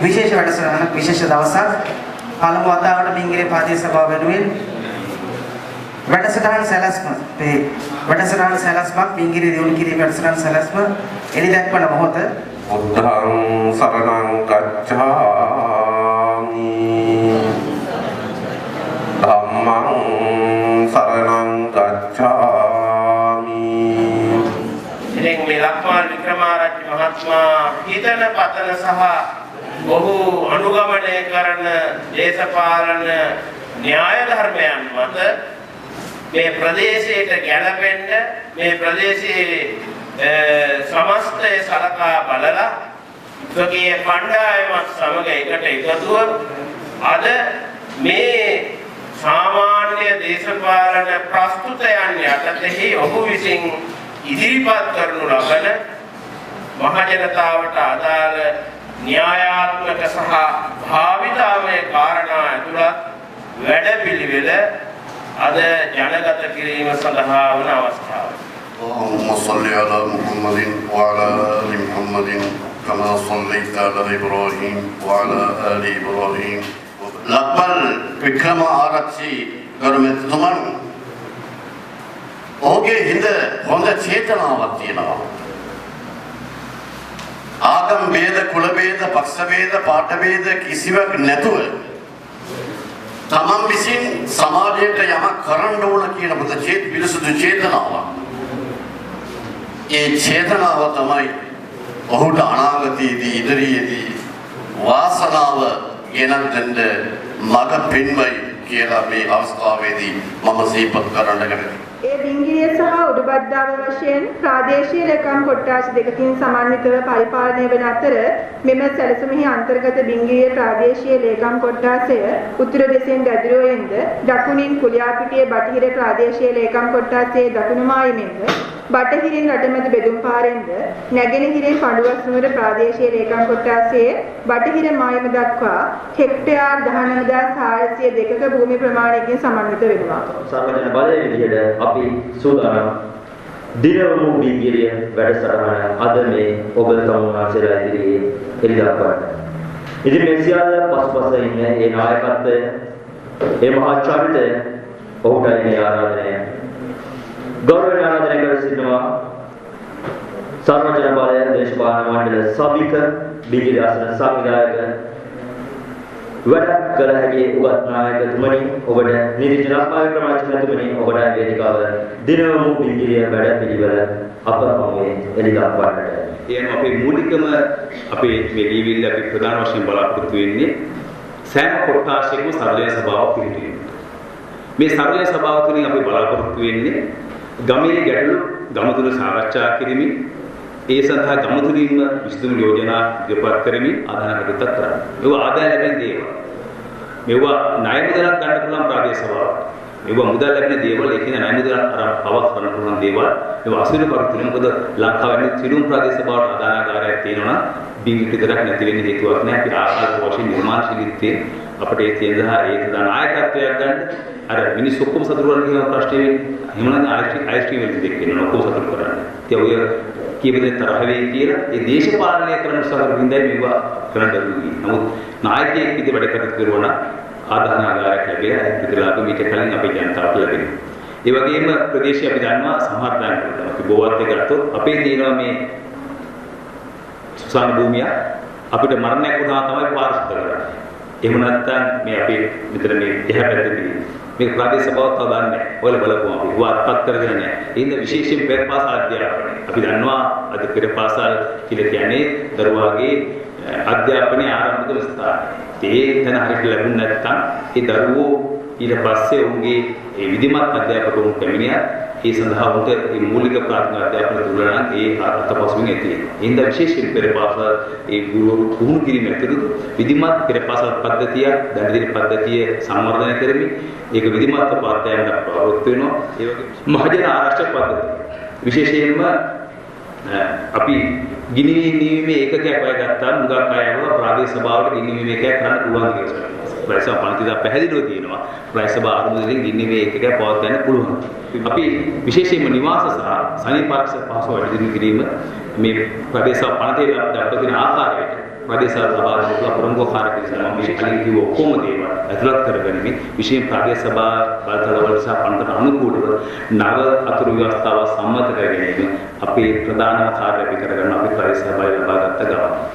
විශේෂ වැඩසටහනක් විශේෂ දවසක් පළමු වතාවට බිංගිරේ ප්‍රාදේශ සභාව වෙනුවෙන් වැඩසටහන් සැලැස්මක් බිංගිරේ දියුණු කිරීම වැඩසටහන් සැලැස්ම එළි දැක්වන මොහොත බුද්ධං සරණං ගච්ඡාමි ධම්මං සරණං ගච්ඡාමි. ඉතින් මේ ලක්මාල් වික්‍රමාරච්චි මහත්මයා හිතන පතන සහ ඔහු අනුගමනය කරන දේශපාලන න්‍යාය ධර්මයන් මත මේ ප්‍රදේශයට ගැළපෙන්න මේ ප්‍රදේශයේ සමස්තය සලකා බලලා ස්වකීය කණ්ඩායමත් සමග එකට එකතුව අද මේ සාමාන්‍ය දේශපාලන ප්‍රස්තුතයන් යටතේ ඔහු විසින් ඉදිරිපත් කරනු ලබන මහ ජනතාවට අදාළ න්‍යායාත්මක සහ භාවිතාමය කාරණා ඇතුළත් වැඩපිළිවෙල අද ජනගත කිරීම සඳහා වන අවස්ථාව. اللهم صل على محمد وعلى آل محمد كما صليت على إبراهيم وعلى آل إبراهيم. ලක්මල් වික්‍රමාරච්චි ගරුමැතිතුමන් ඔහුගේ හිඳ හොඳ චේතනාවක් තියෙනවා. ආගම් ભેද, කුල ભેද, පක්ෂ ભેද, පාට ભેද කිසිවක් නැතුව තමන් විසින් සමාජයට යමක් කරන්න ඕන කියන හොඳ පිරිසුදු චේතනාවක්. ඒ චේතනාව තමයි ඔහුට අනාගතයේදී ඉදිරියේදී වාසනාව ගෙනත් දෙන්න මඟ පෙන්වයි කියලා මේ අවස්ථාවේදී මම සිහිපත් කරන්න කැමතියි. ඒ බිංගිරිය සහ උඩුබද්දාව වශයෙන් ප්‍රාදේශීය ලේකම් කොට්ටාස දෙකකින් සමන්විතව පරිපාලනය වන අතර මෙම සැලසුමෙහි අන්තර්ගත බිංගිරිය ප්‍රාදේශීය ලේකම් කොට්ටාසය උතුර දෙසෙන් දැදිරුවෙන්ද දකුණින් කුලියාපිටිය බටහිර ප්‍රාදේශීය ලේකම් කොට්ටාසයේ දකුණු මායිමෙන්ද බටහිරින් රටමැද බෙදුම් පාරෙන්ද නැගෙනහිරින් පඬුවස් නුවර ප්‍රාදේශීය ලේකම් කොට්ටාසයේ බටහිර මායිම දක්වා හෙක්ටයාර් 19602ක භූමි ප්‍රමාණයකින් සමන්විත වෙනවා. සර්වජන බලයේ විදිහට අපි සූදානම් දිනවමු බිංගිරිය වැඩසටහන අද මේ ඔබ තමුන්වහන්සේලා ඉදිරියේ එළිදක්වන්න. ඉතින් මේ සියල්ල පසුපස ඉන්නේ ඒ නායකත්වය, ඒ මහා චරිතය, ඔහුටයි මේ ආරාධනය. ගෞරවයෙන් ආරාධනය කර සිටිනවා සර්වජන බලය දේශපාලන මණ්ඩල සභික බිංගිරිය ආසන සංවිධායක වැඩ කළ හැකි උගත් නායකතුමනි, ඔබට නීති ජනපාල ක්‍රමාචාර්යතුමනි, ඔබට වේදිකාව දිනවමු බිංගිරිය වැඩ පිළිවෙල අප හමුවේ එළිදක්වන්නට. එයන් අපේ මූලිකම අපේ මේ දීවිල්ල අපි ප්‍රධාන වශයෙන් බලාපොරොත්තු වෙන්නේ සෑම කොට්ටාශයකම සර්වජන සභාවක් පිළිතුරු. මේ සර්වජන සභාව තුළින් අපි බලාපොරොත්තු වෙන්නේ ගමේ ගැටලු ගමතුල සාකච්ඡා කිරීමෙන් ඒ සඳහා ගමතුලින්ම විසඳුම් යෝජනා ඉදිරිපත් කරමින් ආදාන කටයුතු කරනවා. මේවා ආදාය ලැබෙන දේවල්. මේවා ණය මුදලක් ගන්න පුළුවන් ප්‍රාදේශ සභාව. මේවා මුදල් ලැබෙන දේවල් ඒ කියන්නේ ණය මුදල් අරන් පවක් කරන්න පුළුවන් දේවල්. මේවා අසුරු කරුතුනේ මොකද ලංකාවේ සිළුම් ප්‍රාදේශ සභාවට ආදානකාරයක් තියෙනවා නම් බිංගිට විතරක් නැති වෙන්න හේතුවක් නැහැ. අපි ආකාර වශයෙන් නිර්මාණශීලීත්වයෙන් අපිට ඒ තියෙනවා ඒක නායකත්වයක් ගන්න අර මිනිස්සු ඔක්කොම සතුටු වෙන කියන ප්‍රශ්නේ වෙන්නේ එහෙමනම් ආයිස්ටි වෙලද දෙකේන ඔක්කොම සතුටු කරන්නේ. ඒ ඔය කීපදේ තරහ වෙයි කියලා ඒ දේශපාලනය කරන සමගින්දයි මේවා කරන්න දුන්නේ. නමුත් නායකයෙක් විදිහට වැඩ කටයුතු කරනවා නම් ආදානාගාරයක් ලැබෙලා ප්‍රතිලාභ මීට කලින් අපේ ජනතාවට ලැබෙනවා. ඒ වගේම ප්‍රදේශයේ අපි දන්නවා සමහර දැන්වල අපි බෝවත් එක ගත්තොත් අපේ තියෙනවා මේ සුසාන භූමිය අපිට මරණයක් වුණා තමයි පාරිශුද්ධ කරන්නේ. එහෙම නැත්නම් මේ අපේ මෙතන මේ එහා පැත්තේ මේ ප්‍රාදේශ සභාවක් තව දන්නේ නැහැ. ඔයාලා බලපුවා අපි වාත්පත් කරගෙන නැහැ. ඒ හින්දා විශේෂයෙන් පෙරපාසල් අධ්‍යාපනය. අපි දන්නවා අද පෙරපාසල් කියලා කියන්නේ දරුවාගේ අධ්‍යාපනයේ ආරම්භක ස්ථානය. ඒ තැන හරියට ලැබුණ නැත්නම් ඒ දරුවෝ ඊට පස්සේ උන්ගේ ඒ විධිමත් අධ්‍යාපකවරුන් පැමිණියා ඒ සඳහා උන්ට මේ මූලික ප්‍රාථමික අධ්‍යාපන දුන්නා නම් ඒ අර්ථපසුවෙන් ඇති වෙනවා. ඒ හින්දා විශේෂයෙන් පෙරපාසල් ඒ ගුරුවරු පුහුණු කිරීම ඇතුළත විධිමත් පෙරපාසල් පද්ධතිය, දඬුදින පද්ධතිය සංවර්ධනය කරමින් ඒක විධිමත් පාඨයන්ට ප්‍රවෘත්ති වෙනවා. ඒ වගේ මහජන ආරක්ෂක පද්ධතිය විශේෂයෙන්ම අපි ගිනිවීමේ ඒකකයක් අයගත්තා මුගක් අයව ප්‍රාදේශ සභාවට ගිනිවීමේ ඒකයක් කරන්න පුළුවන් කියලා. ප්‍රාදේශ පන්තිදා පැහැදිලිව තියෙනවා. ප්‍රාදේශ සභාව අනුමෝදනයෙන් ගිනිවීමේ ඒකකයක් පවත්වන්න පුළුවන්. අපි විශේෂයෙන්ම නිවාස සහ සනීපාර්ශ්ව පහසු වැඩිදියුණු කිරීම මේ ප්‍රදේශ පනතේ දක්වන ආකාරයට ප්‍රදේශ සභාවේ ප්‍රමුඛ කාර්යකර්තා මේ කලින් කිව්ව ඔක්කොම දේවල් ඇතුළත් කරගනිමින් විශේෂ ප්‍රදේශ සභා බලතලවල සහ පන්තට අනුකූලව නව අතුරු ව්‍යවස්ථාව සම්මත කර ගැනීම අපේ ප්‍රධානම කාර්යය අපි කරගන්න අපේ ප්‍රදේශ සභාවේ ලබාගත් ගමන.